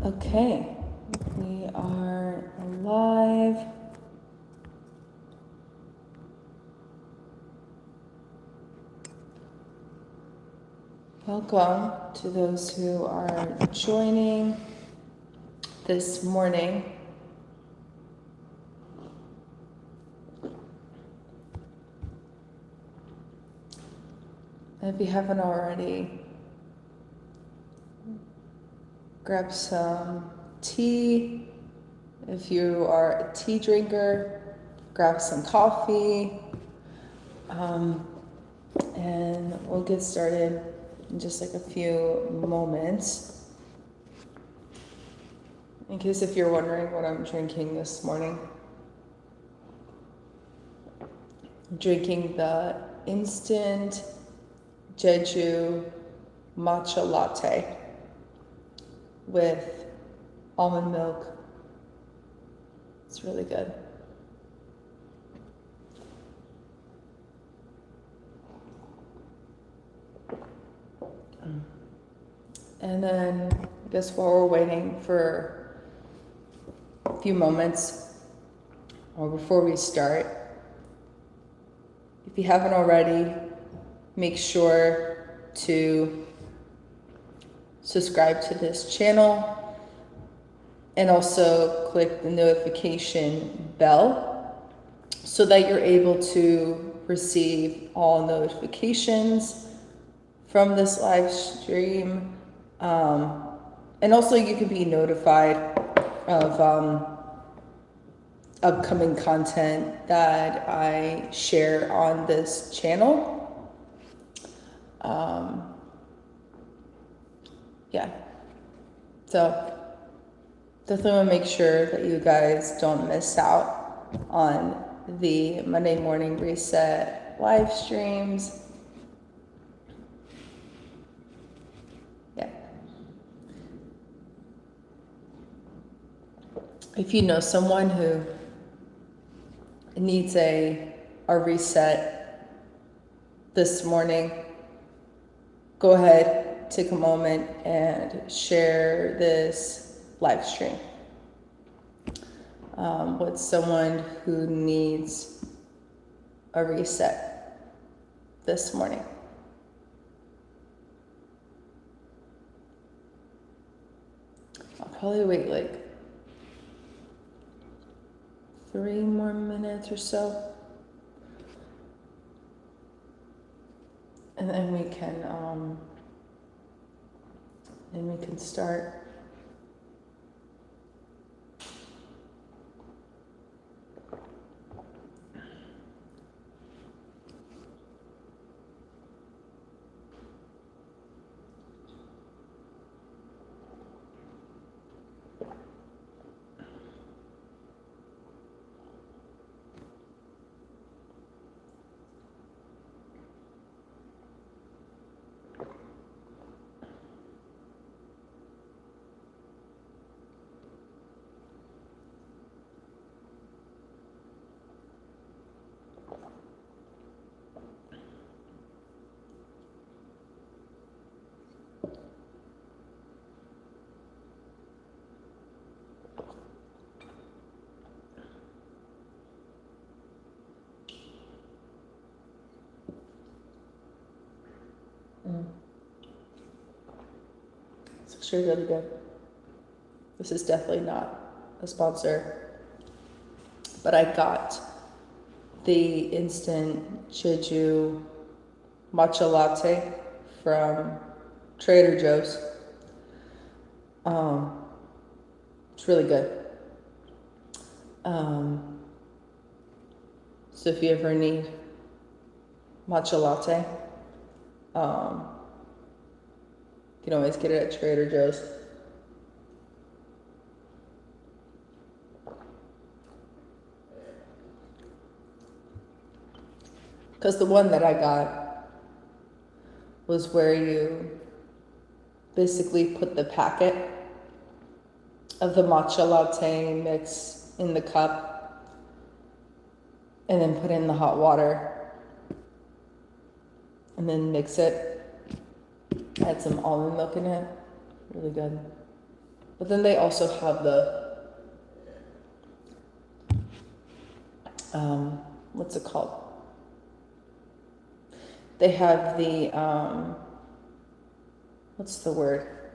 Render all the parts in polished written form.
Okay, we are live. Welcome to those who are joining this morning. If you haven't already, grab some tea. If you are a tea drinker, grab some coffee. And we'll get started in just like a few moments. In case if you're wondering what I'm drinking this morning, I'm drinking the instant Jeju matcha latte with almond milk. It's really good. And then I guess while we're waiting for a few moments or before we start, if you haven't already, make sure to subscribe to this channel and also click the notification bell so that you're able to receive all notifications from this live stream. And also you can be notified of upcoming content that I share on this channel. So definitely want to make sure that you guys don't miss out on the Monday Morning Reset live streams. If you know someone who needs a reset this morning, go ahead, take a moment and share this live stream with someone who needs a reset this morning. I'll probably wait like 3 more minutes or so, and then we can start. It's actually really good. This is definitely not a sponsor, but I got the instant Jeju matcha latte from Trader Joe's. It's really good. So if you ever need matcha latte, you can always get it at Trader Joe's. Because the one that I got was where you basically put the packet of the matcha latte mix in the cup and then put in the hot water and then mix it. Add some almond milk in it. Really good. But then they also have the, what's it called? They have the, what's the word?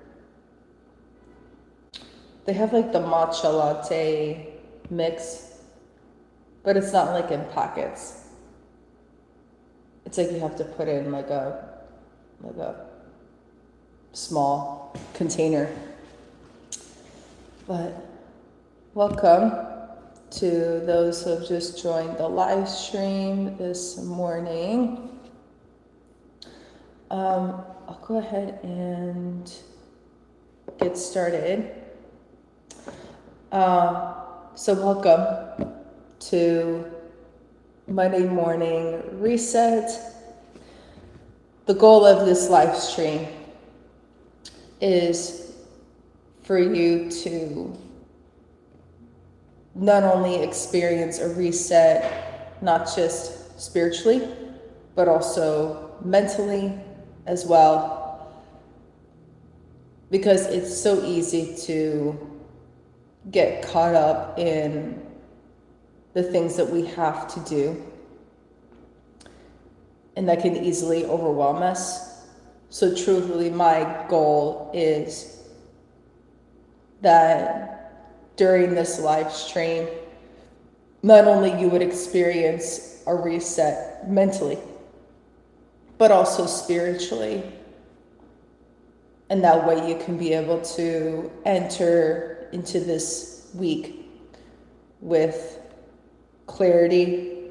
They have like the matcha latte mix, but it's not like in packets. It's like you have to put in like a small container. But welcome to those who have just joined the live stream this morning. I'll go ahead and get started. So welcome to Monday Morning Reset. The goal of this live stream is for you to not only experience a reset, not just spiritually, but also mentally as well, because it's so easy to get caught up in the things that we have to do, and that can easily overwhelm us. So truthfully, my goal is that during this live stream, not only you would experience a reset mentally, but also spiritually. And that way you can be able to enter into this week with clarity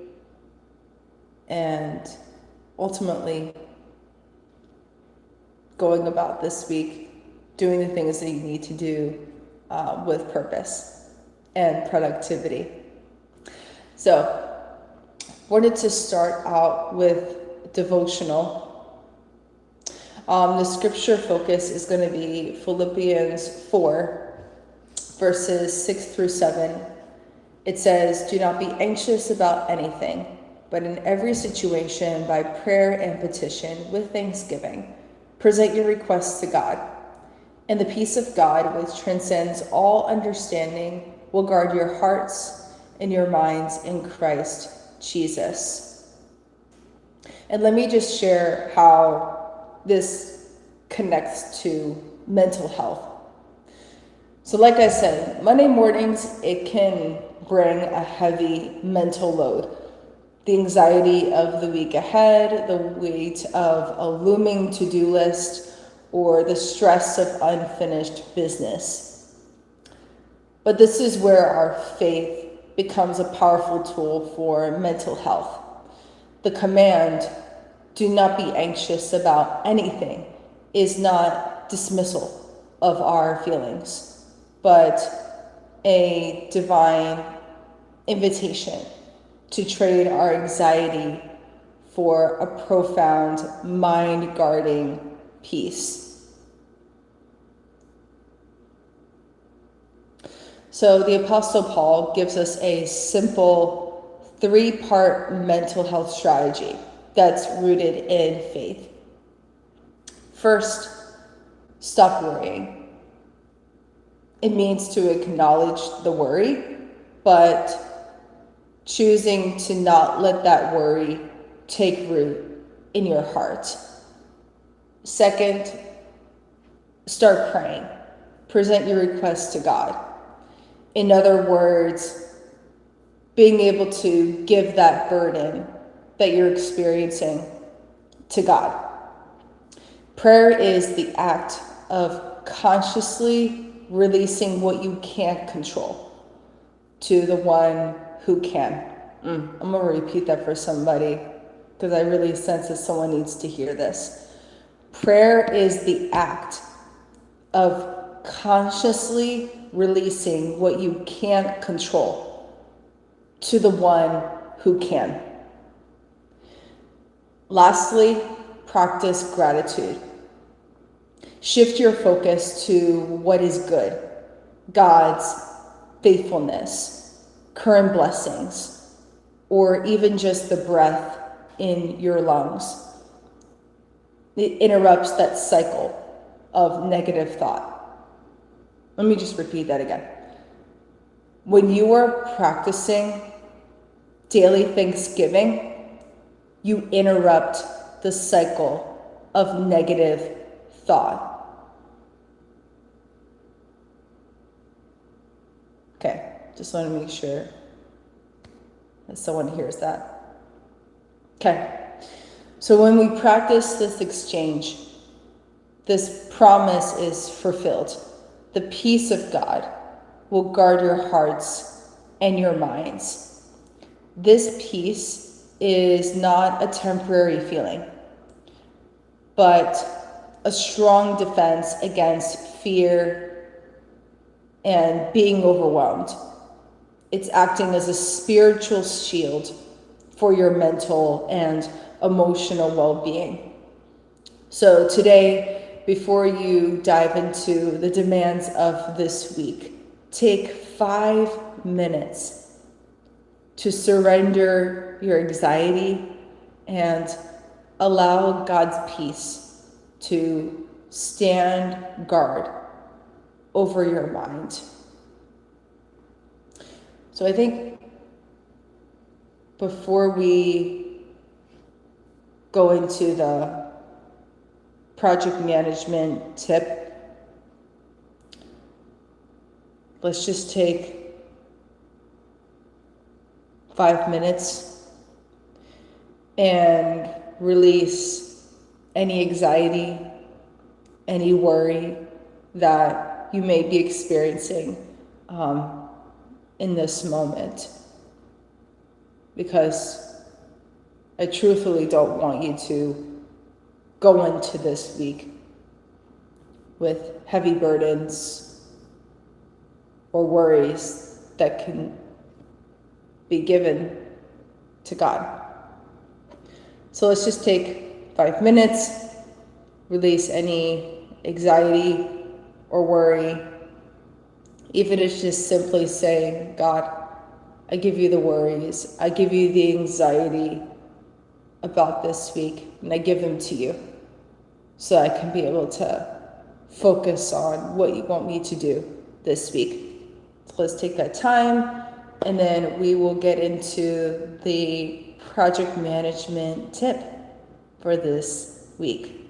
and ultimately going about this week doing the things that you need to do with purpose and productivity. So, wanted to start out with devotional. The scripture focus is going to be Philippians 4, verses 6 through 7. It says, "Do not be anxious about anything, but in every situation, by prayer and petition, with thanksgiving, present your requests to God. And the peace of God, which transcends all understanding, will guard your hearts and your minds in Christ Jesus." And let me just share how this connects to mental health. So like I said, Monday mornings, it can bring a heavy mental load. The anxiety of the week ahead, the weight of a looming to-do list, or the stress of unfinished business. But this is where our faith becomes a powerful tool for mental health. The command, "Do not be anxious about anything," is not dismissal of our feelings, but a divine invitation to trade our anxiety for a profound mind-guarding peace. So the Apostle Paul gives us a simple 3-part mental health strategy that's rooted in faith. First, stop worrying. It means to acknowledge the worry, but choosing to not let that worry take root in your heart. Second, start praying. Present your requests to God. In other words, being able to give that burden that you're experiencing to God. Prayer is the act of consciously releasing what you can't control to the one who can. I'm going to repeat that for somebody because I really sense that someone needs to hear this. Prayer is the act of consciously releasing what you can't control to the one who can. Lastly, practice gratitude. Shift your focus to what is good, God's faithfulness, current blessings, or even just the breath in your lungs. It interrupts that cycle of negative thought. Let me just repeat that again. When you are practicing daily thanksgiving, you interrupt the cycle of negative thought. Okay, just want to make sure that someone hears that. Okay, so when we practice this exchange, this promise is fulfilled. The peace of God will guard your hearts and your minds. This peace is not a temporary feeling, but a strong defense against fear and being overwhelmed. It's acting as a spiritual shield for your mental and emotional well-being. So today, before you dive into the demands of this week, take 5 minutes to surrender your anxiety and allow God's peace to stand guard over your mind. So I think before we go into the project management tip, let's just take 5 minutes and release any anxiety, any worry that you may be experiencing in this moment. Because I truthfully don't want you to go into this week with heavy burdens or worries that can be given to God. So let's just take 5 minutes, release any anxiety or worry, even if it's just simply saying, God, I give you the worries, I give you the anxiety about this week, and I give them to you so I can be able to focus on what you want me to do this week. So let's take that time, and then we will get into the project management tip for this week.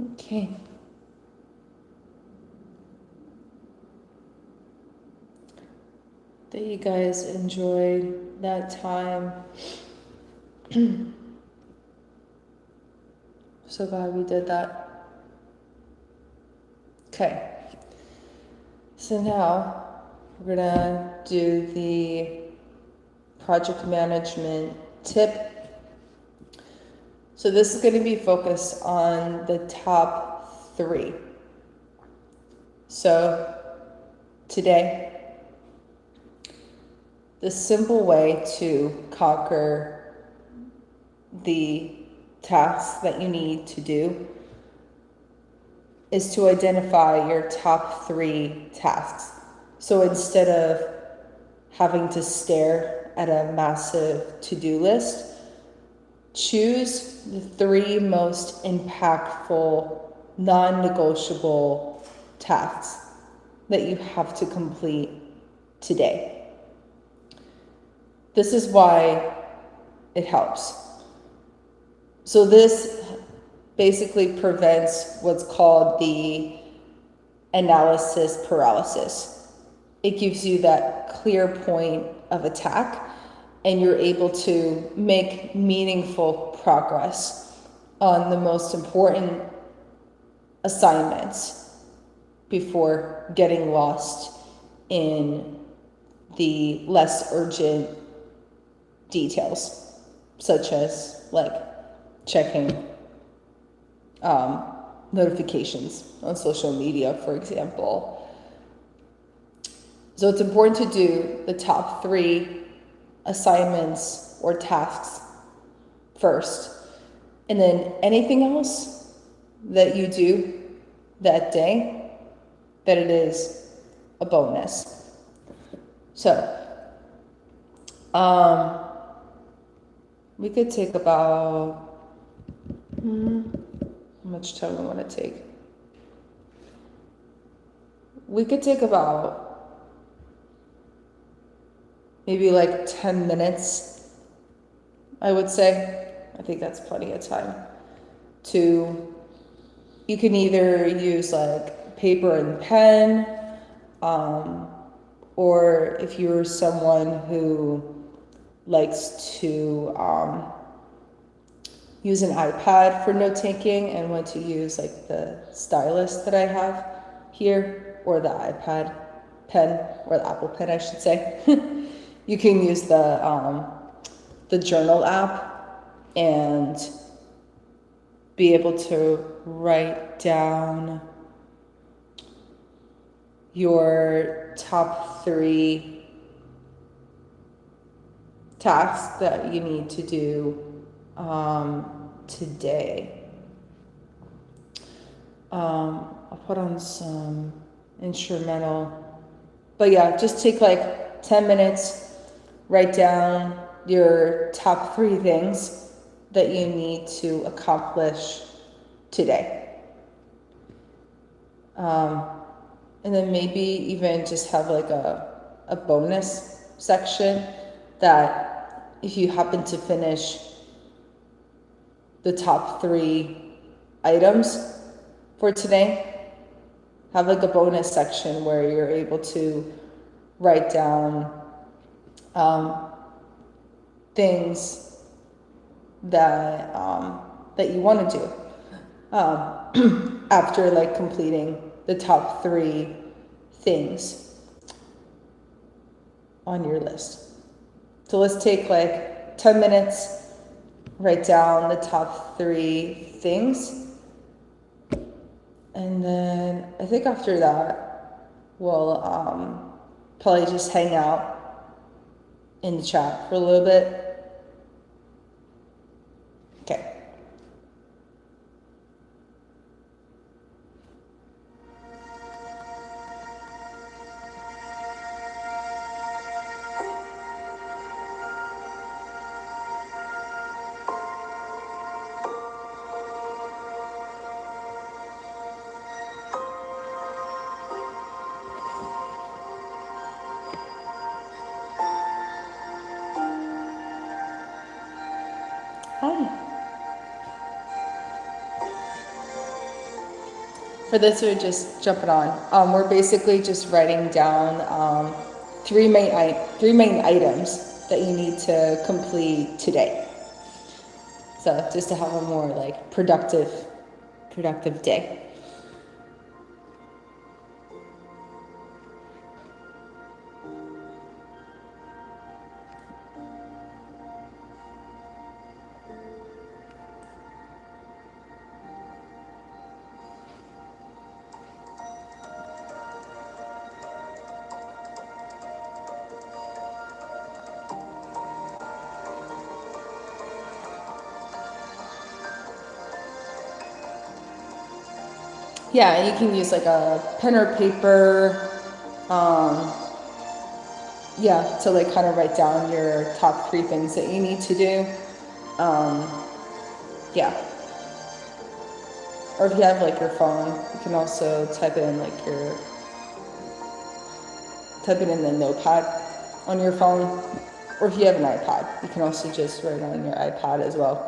Okay. That you guys enjoyed that time. So glad we did that. Okay. So now we're gonna do the project management tip. So this is going to be focused on the top 3. So today, the simple way to conquer the tasks that you need to do is to identify your top 3 tasks. So instead of having to stare at a massive to-do list, choose the 3 most impactful, non-negotiable tasks that you have to complete today. This is why it helps. So this basically prevents what's called the analysis paralysis. It gives you that clear point of attack, and you're able to make meaningful progress on the most important assignments before getting lost in the less urgent details, such as like checking notifications on social media, for example. So it's important to do the top 3 assignments or tasks first, and then anything else that you do that day, that it is a bonus. So we could take about how much time we want to take. We could take about maybe like 10 minutes, I would say. I think that's plenty of time to, you can either use like paper and pen, or if you're someone who likes to use an iPad for note taking and want to use like the stylus that I have here, or the iPad pen, or the Apple Pen, I should say. You can use the journal app and be able to write down your top 3 tasks that you need to do today. I'll put on some instrumental, but yeah, just take like 10 minutes, write down your top 3 things that you need to accomplish today. And then maybe even just have like a bonus section that if you happen to finish the top 3 items for today, have like a bonus section where you're able to write down things that that you want to do after like completing the top 3 things on your list. So let's take like 10 minutes, write down the top 3 things, and then I think after that we'll probably just hang out in the chat for a little bit. Okay. for those who are just jumping on, we're basically just writing down three main items that you need to complete today. So just to have a more like productive day. Yeah, and you can use like a pen or paper, yeah, to like kind of write down your top 3 things that you need to do. Yeah. Or if you have like your phone, you can also type it in the notepad on your phone. Or if you have an iPad, you can also just write on your iPad as well.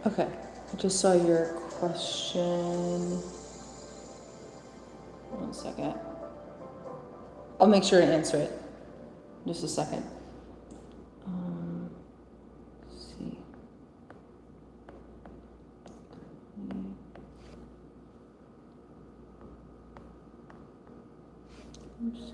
Okay, I just saw your question. 1 second. I'll make sure to answer it. Just a second. Let's see. Oops.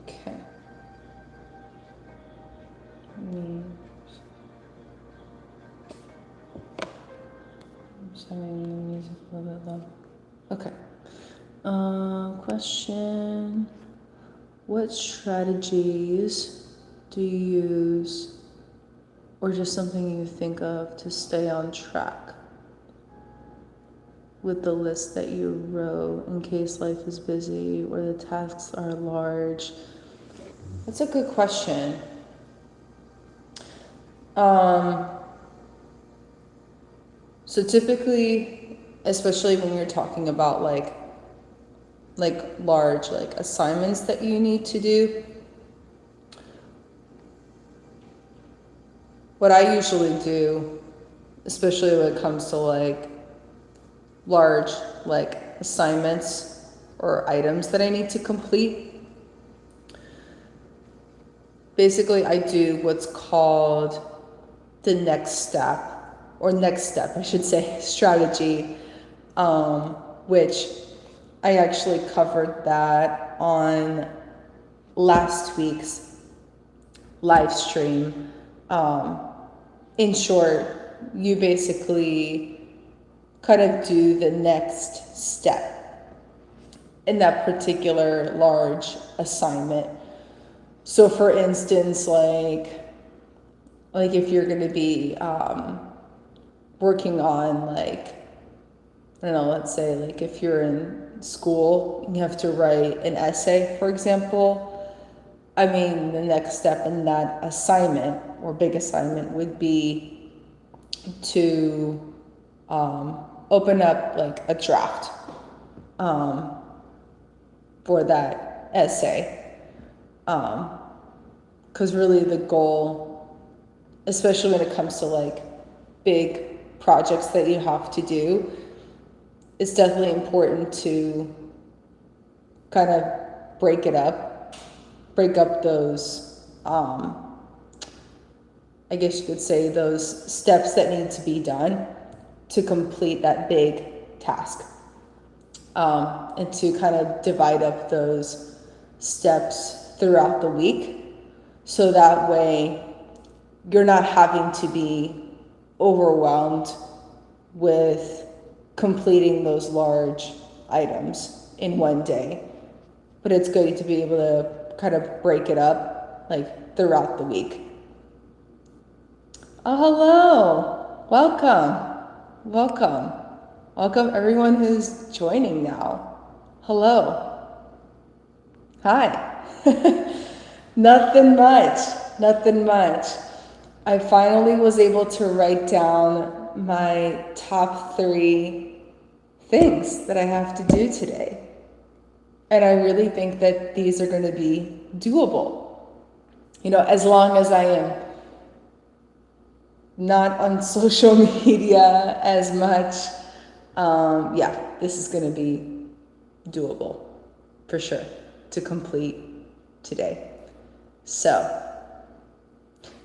Okay. I'm just having the music a little bit low. Okay. Question. What strategies do you use, or just something you think of, to stay on track with the list that you wrote in case life is busy or the tasks are large? That's a good question. So typically, especially when you're talking about like large like assignments that you need to do, what I usually do, especially when it comes to like large like assignments or items that I need to complete, basically I do what's called the next step, I should say, strategy, which I actually covered that on last week's live stream. In short, you basically kind of do the next step in that particular large assignment. So for instance, like if you're going to be working on like, I don't know, let's say like if you're in school, you have to write an essay, for example. I mean, the next step in that assignment or big assignment would be to open up like a draft for that essay. Because really the goal, especially when it comes to like big projects that you have to do, it's definitely important to kind of break up those, I guess you could say, those steps that need to be done to complete that big task. And to kind of divide up those steps throughout the week, so that way you're not having to be overwhelmed with completing those large items in one day. But it's good to be able to kind of break it up like throughout the week. Oh, hello. Welcome everyone who's joining now. Hello. Hi. Nothing much. I finally was able to write down my top 3 things that I have to do today. And I really think that these are going to be doable. As long as I am not on social media as much, this is going to be doable for sure to complete today. So,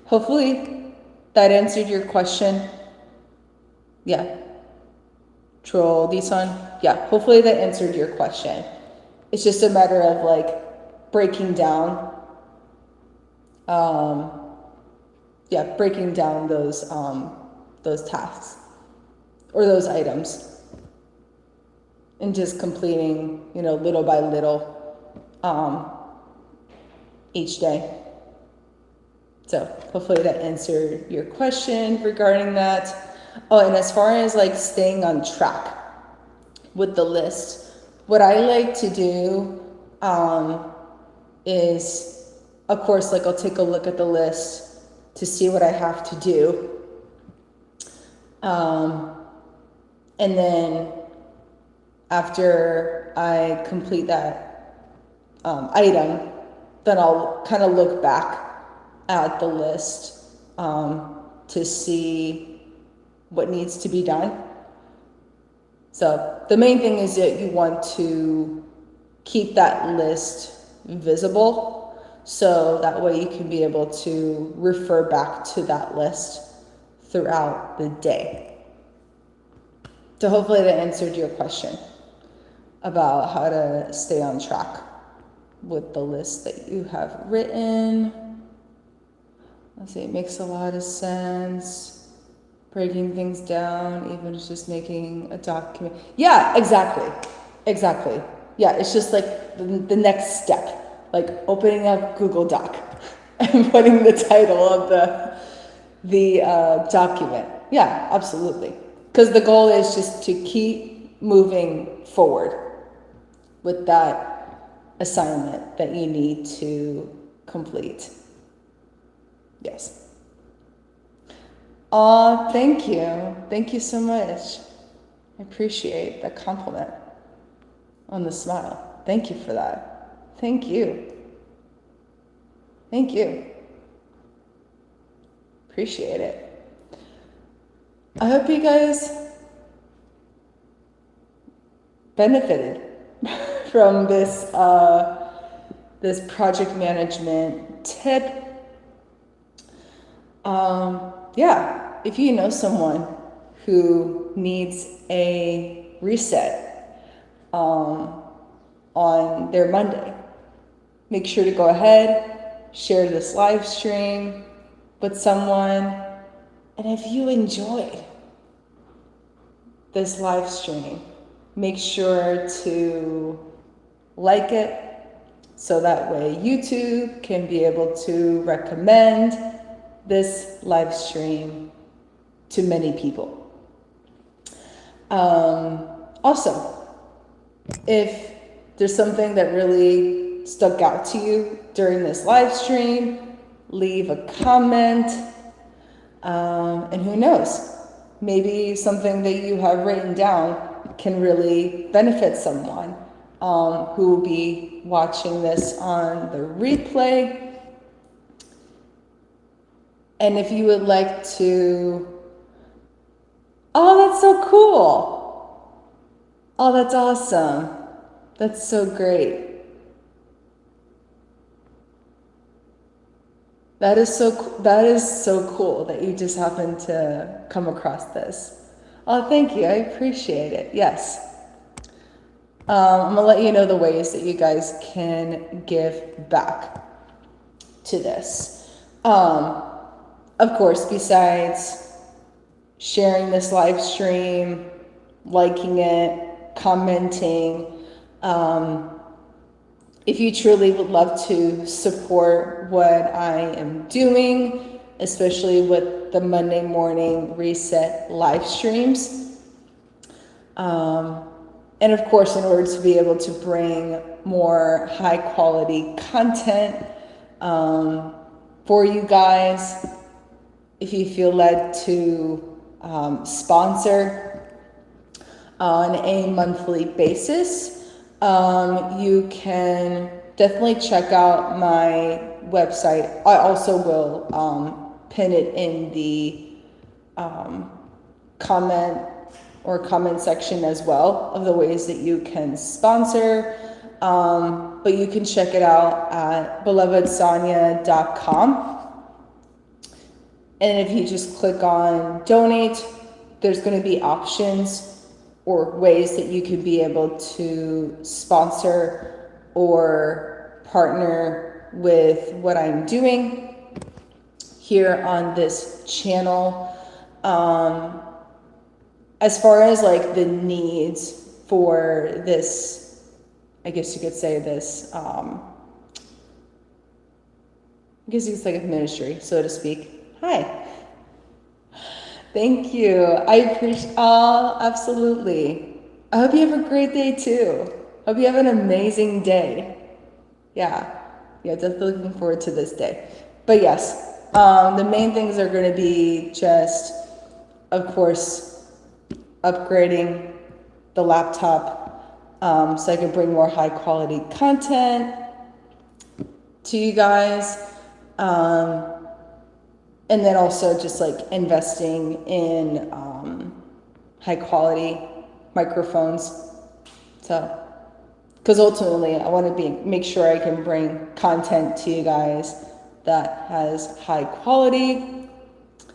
hopefully that answered your question. Yeah. Troll Dison. Yeah, hopefully that answered your question. It's just a matter of like breaking down those tasks or those items and just completing, little by little each day. So hopefully that answered your question regarding that. Oh, and as far as like staying on track with the list, what I like to do is, of course, like I'll take a look at the list to see what I have to do. And then after I complete that item, then I'll kind of look back at the list to see what needs to be done. So the main thing is that you want to keep that list visible, so that way you can be able to refer back to that list throughout the day. So hopefully that answered your question about how to stay on track with the list that you have written. Let's see, it makes a lot of sense. Breaking things down, even just making a document. Yeah, exactly. Yeah, it's just like the next step, like opening up Google Doc and putting the title of the document. Yeah, absolutely. Because the goal is just to keep moving forward with that assignment that you need to complete. Yes. Oh, thank you. Thank you so much. I appreciate the compliment on the smile. Thank you for that. Thank you. Appreciate it. I hope you guys benefited from this project management tip. If you know someone who needs a reset on their Monday, make sure to go ahead, share this live stream with someone. And if you enjoyed this live stream, make sure to like it, so that way YouTube can be able to recommend this live stream to many people. Also, if there's something that really stuck out to you during this live stream, leave a comment, and who knows, maybe something that you have written down can really benefit someone who will be watching this on the replay. And if you would like to, oh, that's so cool. Oh, that's awesome. That's so great. That is so cool that you just happened to come across this. Oh, thank you. I appreciate it. Yes. I'm gonna let you know the ways that you guys can give back to this. Of course, besides sharing this live stream, liking it, commenting, if you truly would love to support what I am doing, especially with the Monday morning reset live streams, and of course, in order to be able to bring more high quality content for you guys, if you feel led to sponsor on a monthly basis, you can definitely check out my website. I also will pin it in the comment section as well of the ways that you can sponsor. But you can check it out at belovedsonia.com. And if you just click on donate, there's going to be options or ways that you could be able to sponsor or partner with what I'm doing here on this channel. As far as like the needs for this, I guess you could say this, I guess it's like a ministry, so to speak. Hi. Thank you. I appreciate, absolutely. I hope you have a great day too. Hope you have an amazing day. Yeah, definitely looking forward to this day. But yes, the main things are going to be just, of course, upgrading the laptop so I can bring more high quality content to you guys. And then also just like investing in high quality microphones. So, because ultimately I want to make sure I can bring content to you guys that has high quality